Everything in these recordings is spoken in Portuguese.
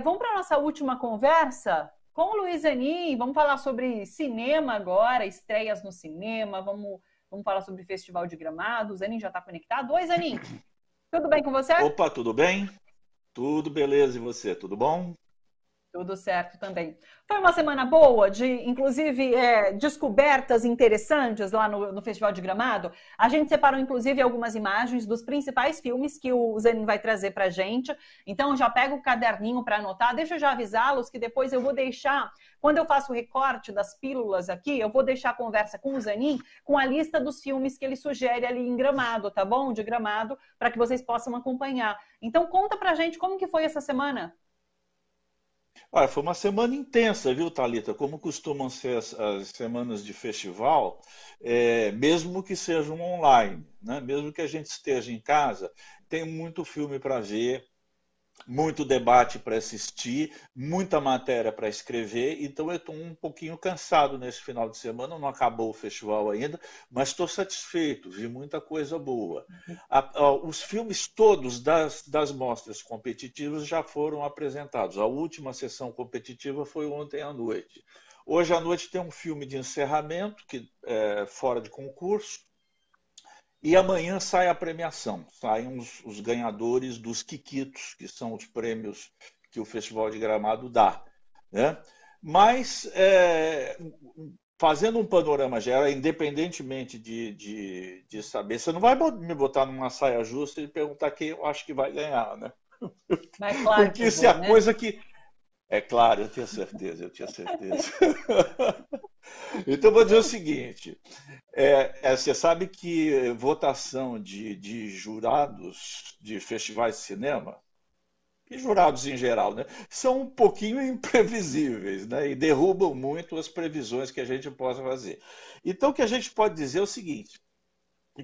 Vamos para a nossa última conversa com o Luiz Zanin. Vamos falar sobre cinema agora, estreias no cinema. Vamos falar sobre Festival de Gramado. O Zanin já está conectado. Oi, Zanin. Tudo bem com você? Opa, tudo bem? Tudo beleza, e você? Tudo bom? Tudo certo também. Foi uma semana boa, inclusive, descobertas interessantes lá no Festival de Gramado. A gente separou, inclusive, algumas imagens dos principais filmes que o Zanin vai trazer para a gente. Então, já pega o caderninho para anotar. Deixa eu já avisá-los que depois eu vou deixar, quando eu faço o recorte das pílulas aqui, eu vou deixar a conversa com o Zanin com a lista dos filmes que ele sugere ali em Gramado, tá bom? De Gramado, para que vocês possam acompanhar. Então, conta para a gente como que foi essa semana. Olha, foi uma semana intensa, viu, Thalita? Como costumam ser as semanas de festival, mesmo que sejam online, né? Mesmo que a gente esteja em casa, tem muito filme para ver, muito debate para assistir, muita matéria para escrever, então eu estou um pouquinho cansado nesse final de semana, não acabou o festival ainda, mas estou satisfeito, vi muita coisa boa. Os filmes todos das mostras competitivas já foram apresentados. A última sessão competitiva foi ontem à noite. Hoje à noite tem um filme de encerramento, que é fora de concurso, e amanhã sai a premiação, saem os ganhadores dos Quiquitos, que são os prêmios que o Festival de Gramado dá, né? Mas, fazendo um panorama geral, independentemente de saber, você não vai me botar numa saia justa e perguntar quem eu acho que vai ganhar, né? Mas claro Porque que isso é vou, a né? coisa que... É claro, eu tinha certeza, eu tinha certeza. Então, eu vou dizer o seguinte: você sabe que votação de jurados de festivais de cinema, e jurados em geral, né, são um pouquinho imprevisíveis, né, e derrubam muito as previsões que a gente possa fazer. Então, o que a gente pode dizer é o seguinte: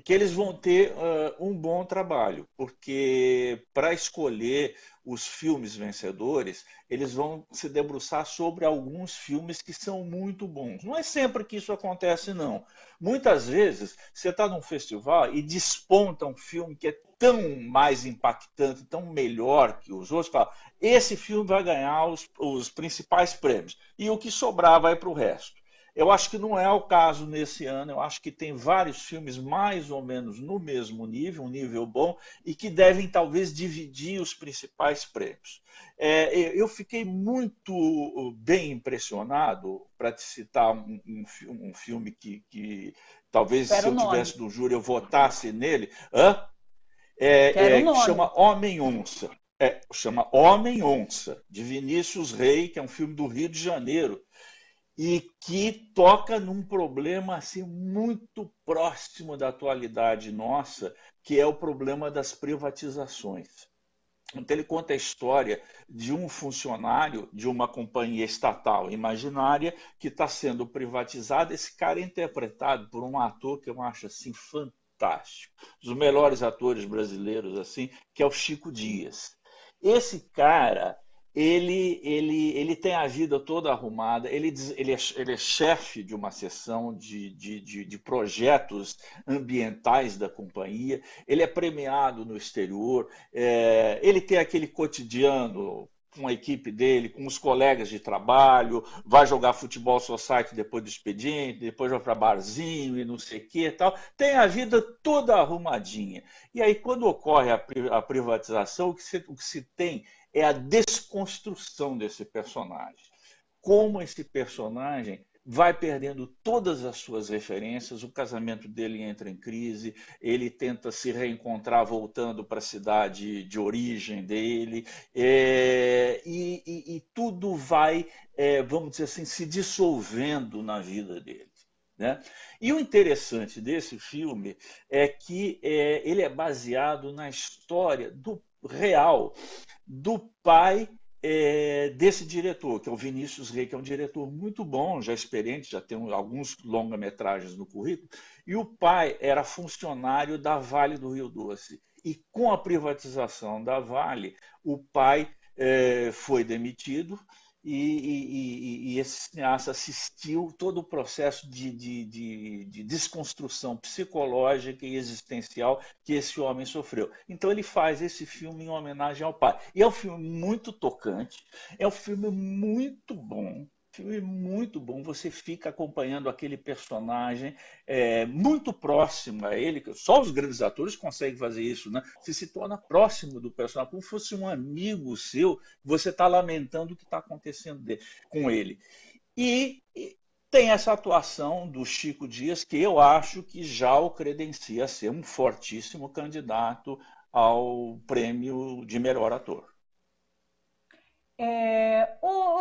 que eles vão ter um bom trabalho, porque para escolher os filmes vencedores, eles vão se debruçar sobre alguns filmes que são muito bons. Não é sempre que isso acontece, não. Muitas vezes você está num festival e desponta um filme que é tão mais impactante, tão melhor que os outros, fala, esse filme vai ganhar os principais prêmios, e o que sobrar vai para o resto. Eu acho que não é o caso nesse ano. Eu acho que tem vários filmes mais ou menos no mesmo nível, um nível bom, e que devem talvez dividir os principais prêmios. Eu fiquei muito bem impressionado, para te citar um filme que talvez se Quero o eu nome. tivesse no júri eu votasse nele, Quero o que nome. chama Homem-Onça. Chama Homem-Onça, de Vinícius Rei, que é um filme do Rio de Janeiro, e que toca num problema assim muito próximo da atualidade nossa, que é o problema das privatizações. Então ele conta a história de um funcionário de uma companhia estatal imaginária que está sendo privatizada. Esse cara é interpretado por um ator que eu acho assim fantástico, um dos melhores atores brasileiros assim, que é o Chico Dias. Esse cara, ele tem a vida toda arrumada, ele é chefe de uma seção de projetos ambientais da companhia, ele é premiado no exterior, ele tem aquele cotidiano com a equipe dele, com os colegas de trabalho, vai jogar futebol society depois do expediente, depois vai para barzinho e não sei o que e tal. Tem a vida toda arrumadinha. E aí, quando ocorre a privatização, o que se tem é a desconstrução desse personagem. Como esse personagem vai perdendo todas as suas referências, o casamento dele entra em crise, ele tenta se reencontrar voltando para a cidade de origem dele, e tudo vai, vamos dizer assim, se dissolvendo na vida dele. Né? E o interessante desse filme é que ele é baseado na história real do pai desse diretor, que é o Vinícius Rei, que é um diretor muito bom, já experiente, já tem alguns longa-metragens no currículo, e o pai era funcionário da Vale do Rio Doce. E com a privatização da Vale, o pai foi demitido e esse cineasta assistiu todo o processo de desconstrução psicológica e existencial que esse homem sofreu. Então ele faz esse filme em homenagem ao pai. E é um filme muito tocante, é um filme muito bom. Filme muito bom, você fica acompanhando aquele personagem muito próximo a ele, só os grandes atores conseguem fazer isso, né? Você se torna próximo do personagem, como se fosse um amigo seu, você está lamentando o que está acontecendo com ele. E tem essa atuação do Chico Dias, que eu acho que já o credencia a ser um fortíssimo candidato ao prêmio de melhor ator.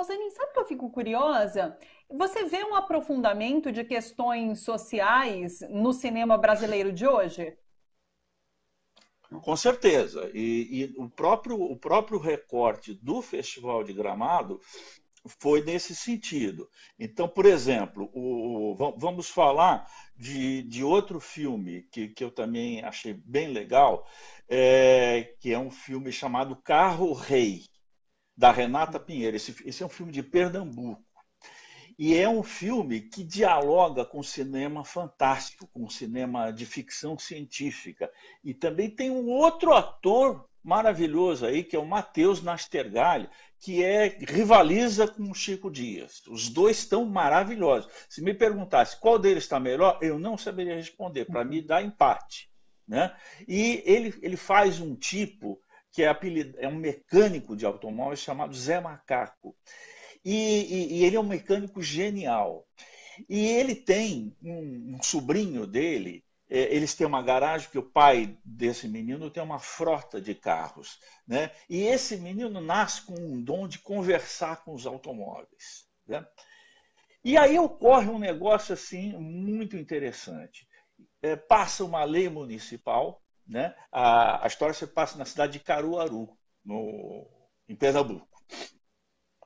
Zanin, sabe que eu fico curiosa? Você vê um aprofundamento de questões sociais no cinema brasileiro de hoje? Com certeza. E o próprio recorte do Festival de Gramado foi nesse sentido. Então, por exemplo, vamos falar de outro filme que eu também achei bem legal, que é um filme chamado Carro Rei, da Renata Pinheiro. Esse é um filme de Pernambuco. E é um filme que dialoga com o cinema fantástico, com o cinema de ficção científica. E também tem um outro ator maravilhoso aí, que é o Matheus Nastergalli, que rivaliza com o Chico Dias. Os dois estão maravilhosos. Se me perguntasse qual deles está melhor, eu não saberia responder. Para mim, dá empate, né? E ele faz um tipo que é um mecânico de automóveis chamado Zé Macaco. E ele é um mecânico genial. E ele tem um sobrinho dele, eles têm uma garagem, porque o pai desse menino tem uma frota de carros, né? E esse menino nasce com um dom de conversar com os automóveis, né? E aí ocorre um negócio assim muito interessante. Passa uma lei municipal, né? A história se passa na cidade de Caruaru, em Pernambuco.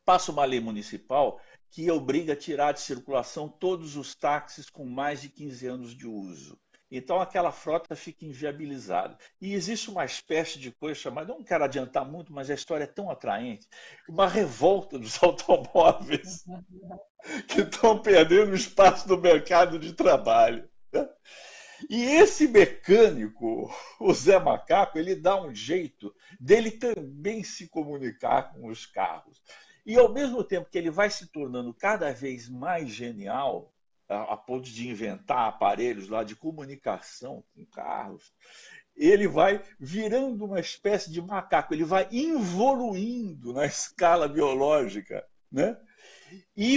Passa uma lei municipal que obriga a tirar de circulação todos os táxis com mais de 15 anos de uso. Então aquela frota fica inviabilizada. E existe uma espécie de coisa chamada, não quero adiantar muito, mas a história é tão atraente, uma revolta dos automóveis que estão perdendo espaço no mercado de trabalho. E esse mecânico, o Zé Macaco, ele dá um jeito dele também se comunicar com os carros. E ao mesmo tempo que ele vai se tornando cada vez mais genial, a ponto de inventar aparelhos lá de comunicação com carros, ele vai virando uma espécie de macaco, ele vai evoluindo na escala biológica, né? E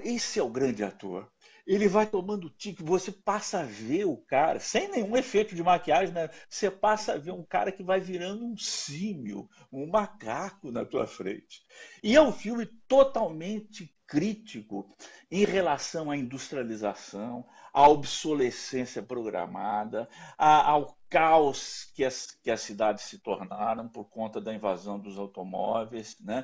esse é o grande ator. Ele vai tomando tique, você passa a ver o cara, sem nenhum efeito de maquiagem, né? Você passa a ver um cara que vai virando um símio, um macaco na tua frente. E é um filme totalmente crítico em relação à industrialização, à obsolescência programada, ao caos que as cidades se tornaram por conta da invasão dos automóveis, né?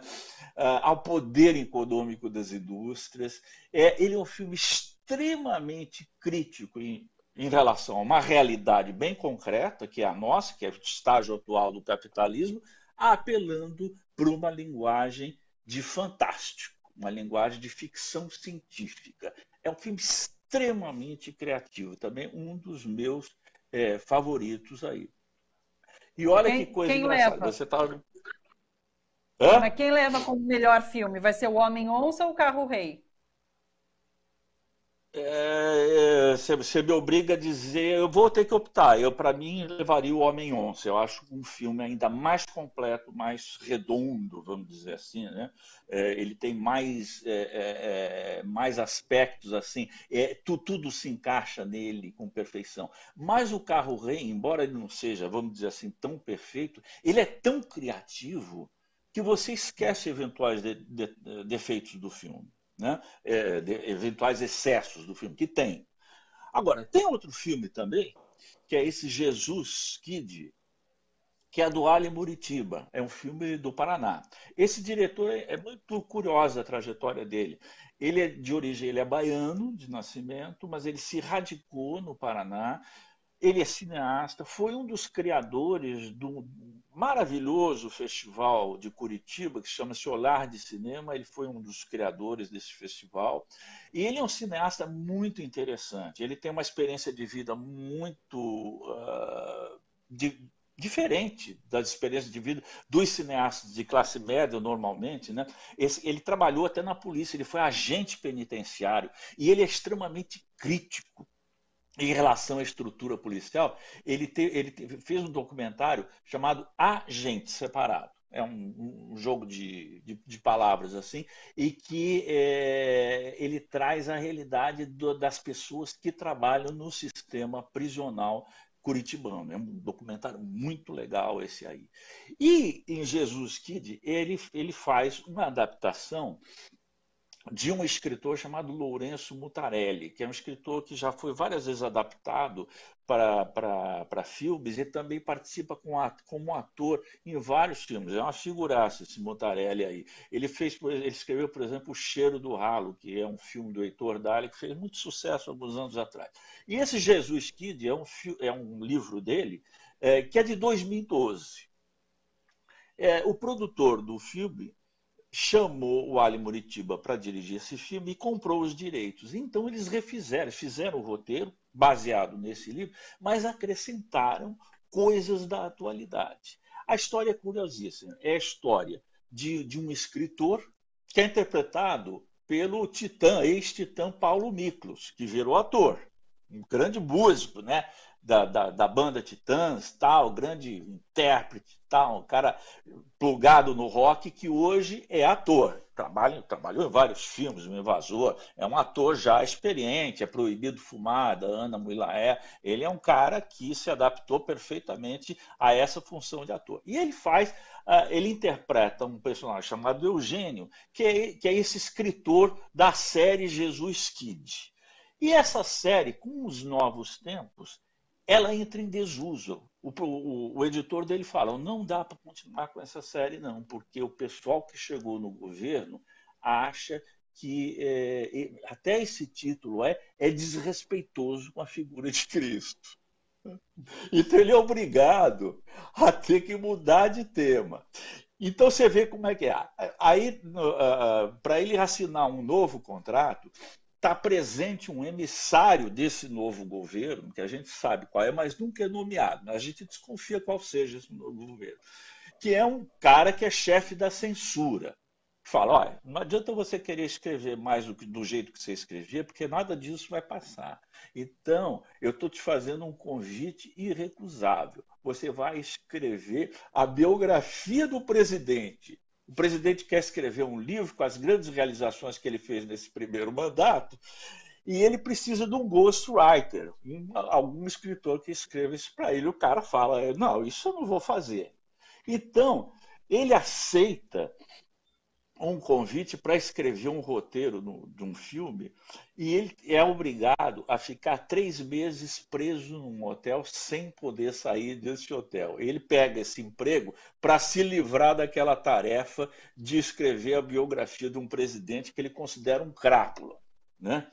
Ao poder econômico das indústrias. Ele é um filme extremamente crítico em relação a uma realidade bem concreta, que é a nossa, que é o estágio atual do capitalismo, apelando para uma linguagem de fantástico, uma linguagem de ficção científica. É um filme extremamente criativo, também um dos meus favoritos aí. E olha que coisa engraçada. Leva? Você tá... Mas quem leva como melhor filme? Vai ser o Homem-Onça ou o Carro-Rei? Você me obriga a dizer, eu vou ter que optar. Para mim, levaria o Homem-Onça. Eu acho um filme ainda mais completo, mais redondo, vamos dizer assim, né? Ele tem mais aspectos, assim, tudo se encaixa nele com perfeição. Mas o Carro-Rei, embora ele não seja, vamos dizer assim, tão perfeito, ele é tão criativo que você esquece eventuais defeitos do filme. Né? Eventuais excessos do filme, que tem. Agora, tem outro filme também, que é esse Jesus Kid, que é do Ali Muritiba, é um filme do Paraná. Esse diretor é muito curiosa a trajetória dele. Ele é de origem, ele é baiano de nascimento, mas ele se radicou no Paraná, Ele é cineasta, foi um dos criadores do maravilhoso festival de Curitiba, que chama-se Olhar de Cinema. Ele foi um dos criadores desse festival. E ele é um cineasta muito interessante. Ele tem uma experiência de vida muito diferente das experiências de vida dos cineastas de classe média, normalmente, né? Ele trabalhou até na polícia, ele foi agente penitenciário e ele é extremamente crítico em relação à estrutura policial. Ele fez um documentário chamado Agente Separado. É um jogo de palavras assim, e que ele traz a realidade das pessoas que trabalham no sistema prisional curitibano. É um documentário muito legal esse aí. E em Jesus Kid, ele faz uma adaptação de um escritor chamado Lourenço Mutarelli, que é um escritor que já foi várias vezes adaptado para filmes e também participa como ator em vários filmes. É uma figuraça esse Mutarelli aí. Ele escreveu, por exemplo, O Cheiro do Ralo, que é um filme do Heitor Dalle, que fez muito sucesso alguns anos atrás. E esse Jesus Kid é um livro dele que é de 2012. O produtor do filme chamou o Ali Muritiba para dirigir esse filme e comprou os direitos. Então eles fizeram o roteiro baseado nesse livro, mas acrescentaram coisas da atualidade. A história é curiosíssima. É a história de um escritor que é interpretado pelo ex-titã Paulo Miklos, que virou ator, um grande músico, né? Da banda Titãs, tal, grande intérprete, tal, um cara plugado no rock que hoje é ator. Trabalhou em vários filmes, O Invasor, é um ator já experiente, é Proibido Fumar, da Ana Muylaé. Ele é um cara que se adaptou perfeitamente a essa função de ator. E ele interpreta um personagem chamado Eugênio, que é esse escritor da série Jesus Kid. E essa série, com os novos tempos, ela entra em desuso. O editor dele fala, não dá para continuar com essa série não, porque o pessoal que chegou no governo acha que até esse título é desrespeitoso com a figura de Cristo. Então ele é obrigado a ter que mudar de tema. Então você vê como é que é. Aí, para ele assinar um novo contrato, está presente um emissário desse novo governo, que a gente sabe qual é, mas nunca é nomeado. A gente desconfia qual seja esse novo governo. Que é um cara que é chefe da censura. Fala, olha, não adianta você querer escrever mais do jeito que você escrevia, porque nada disso vai passar. Então, eu estou te fazendo um convite irrecusável. Você vai escrever a biografia do presidente. O presidente quer escrever um livro com as grandes realizações que ele fez nesse primeiro mandato e ele precisa de um ghostwriter, algum escritor que escreva isso para ele. O cara fala, não, isso eu não vou fazer. Então, ele aceita um convite para escrever um roteiro de um filme e ele é obrigado a ficar 3 meses preso num hotel sem poder sair desse hotel. Ele pega esse emprego para se livrar daquela tarefa de escrever a biografia de um presidente que ele considera um crápula, né?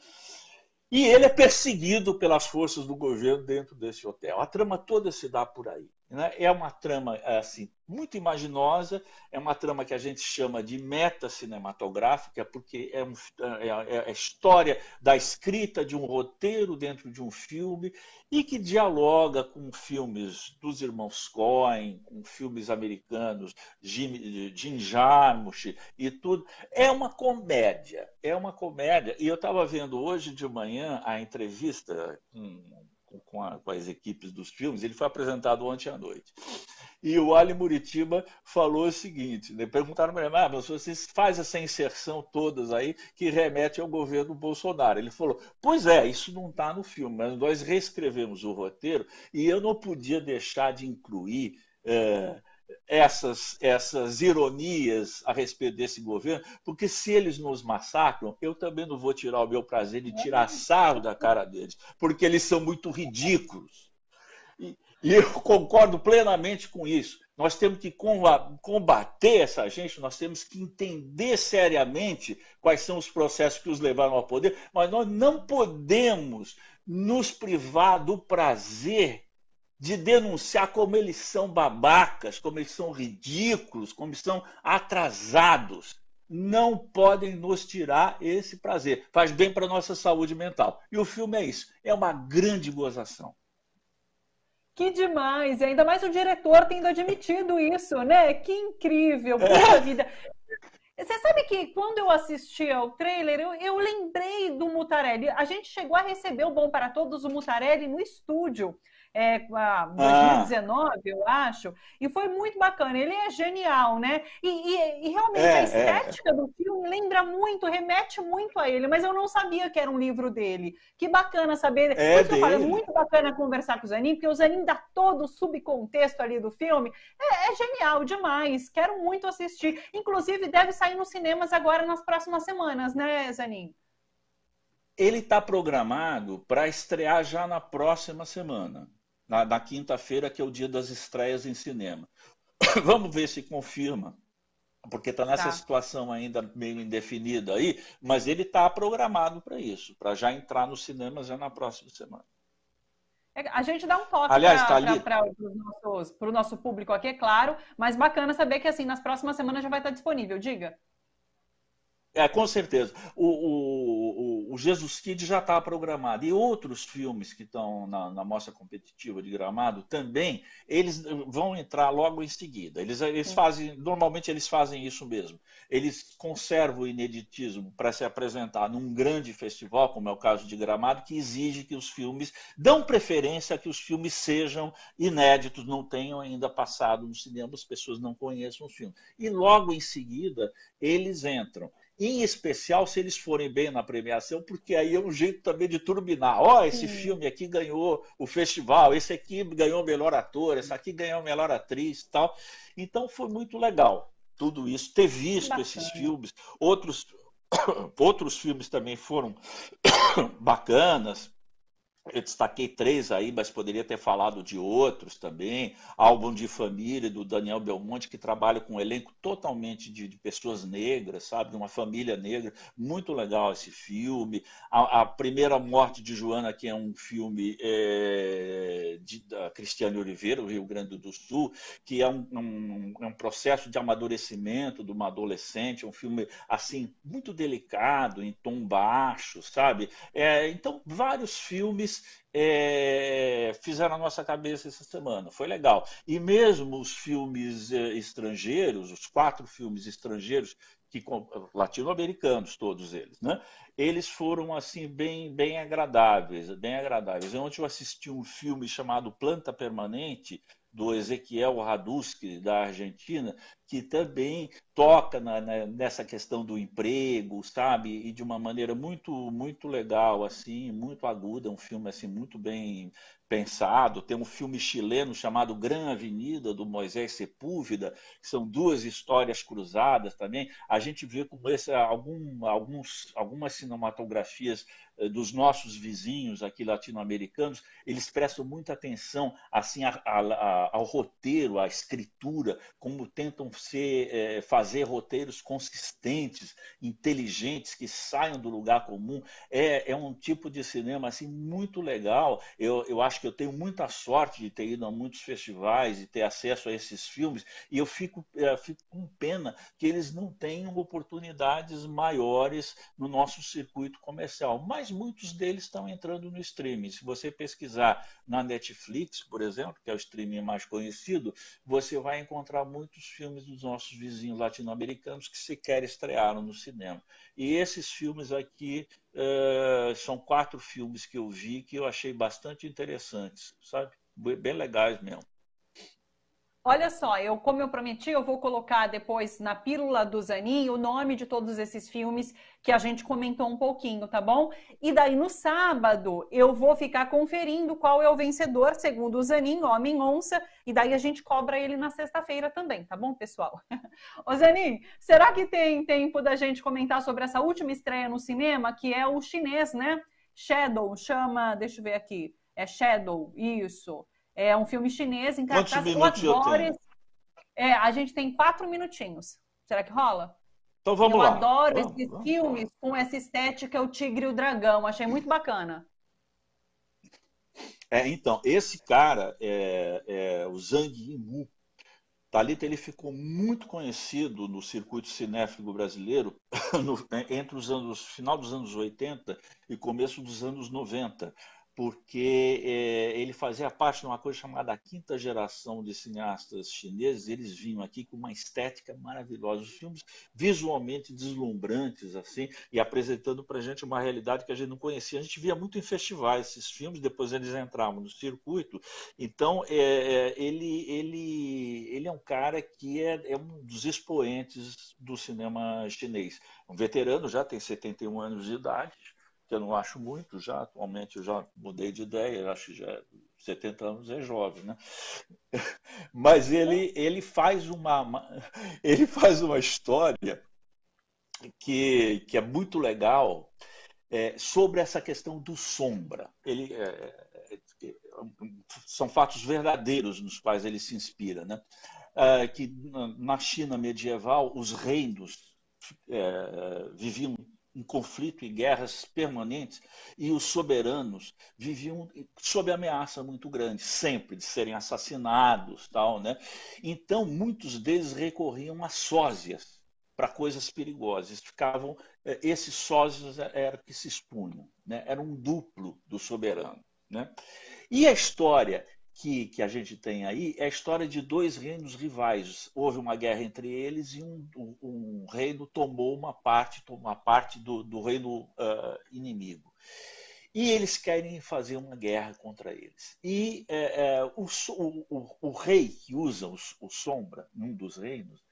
E ele é perseguido pelas forças do governo dentro desse hotel. A trama toda se dá por aí, né? É uma trama assim, muito imaginosa, é uma trama que a gente chama de meta-cinematográfica, porque é a história da escrita de um roteiro dentro de um filme e que dialoga com filmes dos irmãos Coen, com filmes americanos, Jim Jarmusch e tudo. É uma comédia, e eu estava vendo hoje de manhã a entrevista com as equipes dos filmes, ele foi apresentado ontem à noite. E o Ali Muritiba falou o seguinte, né? Perguntaram para ele, mas vocês fazem essa inserção todas aí que remete ao governo Bolsonaro. Ele falou, pois é, isso não está no filme, mas nós reescrevemos o roteiro e eu não podia deixar de incluir essas ironias a respeito desse governo, porque se eles nos massacram, eu também não vou tirar o meu prazer de tirar sarro da cara deles, porque eles são muito ridículos. E eu concordo plenamente com isso. Nós temos que combater essa gente, nós temos que entender seriamente quais são os processos que os levaram ao poder, mas nós não podemos nos privar do prazer de denunciar como eles são babacas, como eles são ridículos, como eles são atrasados. Não podem nos tirar esse prazer. Faz bem para a nossa saúde mental. E o filme é isso. É uma grande gozação. Que demais! E ainda mais o diretor tendo admitido isso, né? Que incrível! Puxa vida! Você sabe que quando eu assisti ao trailer, eu lembrei do Mutarelli. A gente chegou a receber o Bom para Todos, o Mutarelli, no estúdio. Em 2019, eu acho, e foi muito bacana. Ele é genial, né? E realmente a estética do filme lembra muito, remete muito a ele, mas eu não sabia que era um livro dele. Que bacana saber. Por isso que eu falo, é muito bacana conversar com o Zanin, porque o Zanin dá todo o subcontexto ali do filme. É genial demais. Quero muito assistir. Inclusive, deve sair nos cinemas agora nas próximas semanas, né, Zanin? Ele está programado para estrear já na próxima semana. Na quinta-feira, que é o dia das estreias em cinema. Vamos ver se confirma, porque está nessa situação ainda meio indefinida aí, mas ele está programado para isso, para já entrar nos cinemas já na próxima semana. A gente dá um toque para o nosso público aqui, é claro, mas bacana saber que assim nas próximas semanas já vai estar disponível. Diga. Com certeza. O Jesus Kid já está programado. E outros filmes que estão na mostra competitiva de Gramado também, eles vão entrar logo em seguida. Normalmente eles fazem isso mesmo. Eles conservam o ineditismo para se apresentar num grande festival, como é o caso de Gramado, que exige que os filmes, dão preferência a que os filmes sejam inéditos, não tenham ainda passado no cinema, as pessoas não conheçam os filmes. E logo em seguida eles entram. Em especial se eles forem bem na premiação, porque aí é um jeito também de turbinar. Esse filme aqui ganhou o festival, esse aqui ganhou o melhor ator, esse aqui ganhou a melhor atriz e tal. Então foi muito legal tudo isso, ter visto esses filmes. Outros filmes também foram bacanas. Eu destaquei 3 aí, mas poderia ter falado de outros também. Álbum de Família, do Daniel Belmonte, que trabalha com um elenco totalmente de pessoas negras, sabe? De uma família negra. Muito legal esse filme. A Primeira Morte de Joana, que é um filme da Cristiane Oliveira, do Rio Grande do Sul, que é um processo de amadurecimento de uma adolescente. Um filme, assim, muito delicado, em tom baixo, sabe? Então, vários filmes fizeram a nossa cabeça essa semana. Foi legal. E mesmo os filmes estrangeiros, os 4 filmes estrangeiros, latino-americanos todos eles, né? Eles foram assim bem agradáveis, bem agradáveis. Ontem eu assisti um filme chamado Planta Permanente, do Ezequiel Radusky, da Argentina, que também toca nessa questão do emprego, sabe? E de uma maneira muito legal, assim, muito aguda, um filme assim muito bem pensado. Tem um filme chileno chamado Gran Avenida, do Moisés Sepúlveda, que são 2 histórias cruzadas também. A gente vê como algumas cinematografias dos nossos vizinhos aqui latino-americanos, eles prestam muita atenção assim ao roteiro, à escritura, como tentam fazer roteiros consistentes, inteligentes, que saiam do lugar comum. É um tipo de cinema assim muito legal. Eu acho que eu tenho muita sorte de ter ido a muitos festivais e ter acesso a esses filmes, e eu fico com pena que eles não tenham oportunidades maiores no nosso circuito comercial. Mas muitos deles estão entrando no streaming. Se você pesquisar na Netflix, por exemplo, que é o streaming mais conhecido, você vai encontrar muitos filmes dos nossos vizinhos latino-americanos que sequer estrearam no cinema. E esses filmes aqui são 4 filmes que eu vi que eu achei bastante interessantes, sabe? Bem legais mesmo. Olha só, como eu prometi, eu vou colocar depois na pílula do Zanin o nome de todos esses filmes que a gente comentou um pouquinho, tá bom? E daí no sábado eu vou ficar conferindo qual é o vencedor, segundo o Zanin, Homem-Onça, e daí a gente cobra ele na sexta-feira também, tá bom, pessoal? Ô Zanin, será que tem tempo da gente comentar sobre essa última estreia no cinema, que é o chinês, né? Shadow, deixa eu ver aqui, é Shadow, isso. É um filme chinês em Quantos cartaz. Eu minutos eu adoro tenho? esse. A gente tem 4 minutinhos. Será que rola? Então Eu vamos lá. adoro Vamos, esses vamos. filmes com essa estética, o Tigre e o Dragão. Achei muito bacana. Então, esse cara, o Zhang Yimou, Thalita, ele ficou muito conhecido no circuito cinéfilo brasileiro entre os anos, final dos anos 80 e começo dos anos 90, porque ele fazia parte de uma coisa chamada a quinta geração de cineastas chineses. Eles vinham aqui com uma estética maravilhosa, os filmes visualmente deslumbrantes, assim, e apresentando para a gente uma realidade que a gente não conhecia. A gente via muito em festivais esses filmes, depois eles entravam no circuito. Então, ele é um cara que é um dos expoentes do cinema chinês. Um veterano, já tem 71 anos de idade, que eu não acho muito já. Atualmente eu já mudei de ideia, eu acho que já 70 anos é jovem, né? Mas ele faz uma história que é muito legal, sobre essa questão do sombra. São fatos verdadeiros nos quais ele se inspira, né? Que na China medieval os reinos viviam em conflito e guerras permanentes, e os soberanos viviam sob ameaça muito grande, sempre de serem assassinados, tal, né? Então muitos deles recorriam a sósias para coisas perigosas. Esses sósias eram que se expunham, né? Era um duplo do soberano, né? E a história que a gente tem aí é a história de dois reinos rivais. Houve uma guerra entre eles e um reino tomou uma parte do reino inimigo. E eles querem fazer uma guerra contra eles. E o rei que usa o Sombra, num dos reinos,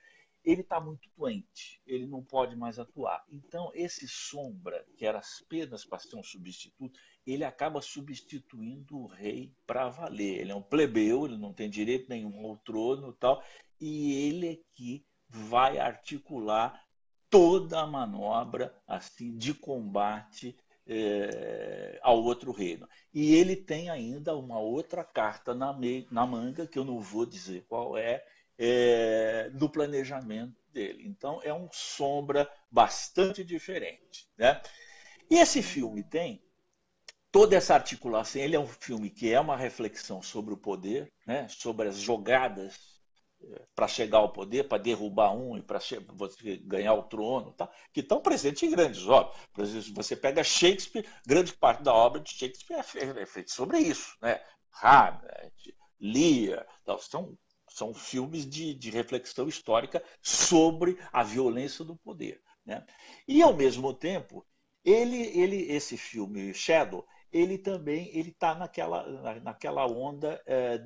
ele está muito doente, ele não pode mais atuar. Então, esse Sombra, que era apenas para ser um substituto, ele acaba substituindo o rei para valer. Ele é um plebeu, ele não tem direito nenhum ao trono e tal, e ele é que vai articular toda a manobra assim de combate ao outro reino. E ele tem ainda uma outra carta na manga, que eu não vou dizer qual no planejamento dele. Então é um Sombra bastante diferente, né? E esse filme tem toda essa articulação. Ele é um filme que é uma reflexão sobre o poder, né? Sobre as jogadas para chegar ao poder, para derrubar um e para você ganhar o trono, tá? Que estão presentes em grandes obras. Por exemplo, você pega Shakespeare, grande parte da obra de Shakespeare é feita sobre isso, né? Hamlet, Lear, tal. São filmes de reflexão histórica sobre a violência do poder, né? E, ao mesmo tempo, esse filme Shadow, ele também está naquela onda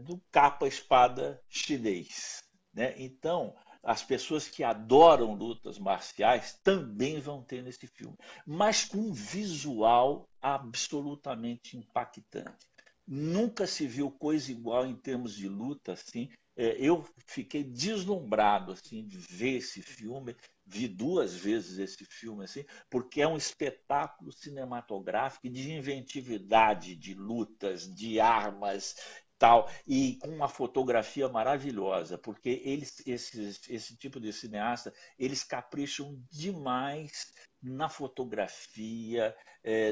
do capa-espada chinês, né? Então, as pessoas que adoram lutas marciais também vão ter nesse filme, mas com um visual absolutamente impactante. Nunca se viu coisa igual em termos de luta, assim. Eu fiquei deslumbrado assim de ver esse filme, vi duas vezes esse filme assim, porque é um espetáculo cinematográfico de inventividade, de lutas, de armas, tal, e com uma fotografia maravilhosa, porque esse tipo de cineasta, eles capricham demais na fotografia,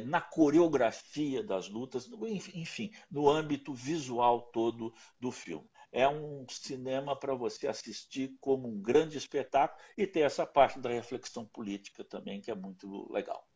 na coreografia das lutas, enfim, no âmbito visual todo do filme. É um cinema para você assistir como um grande espetáculo e ter essa parte da reflexão política também, que é muito legal.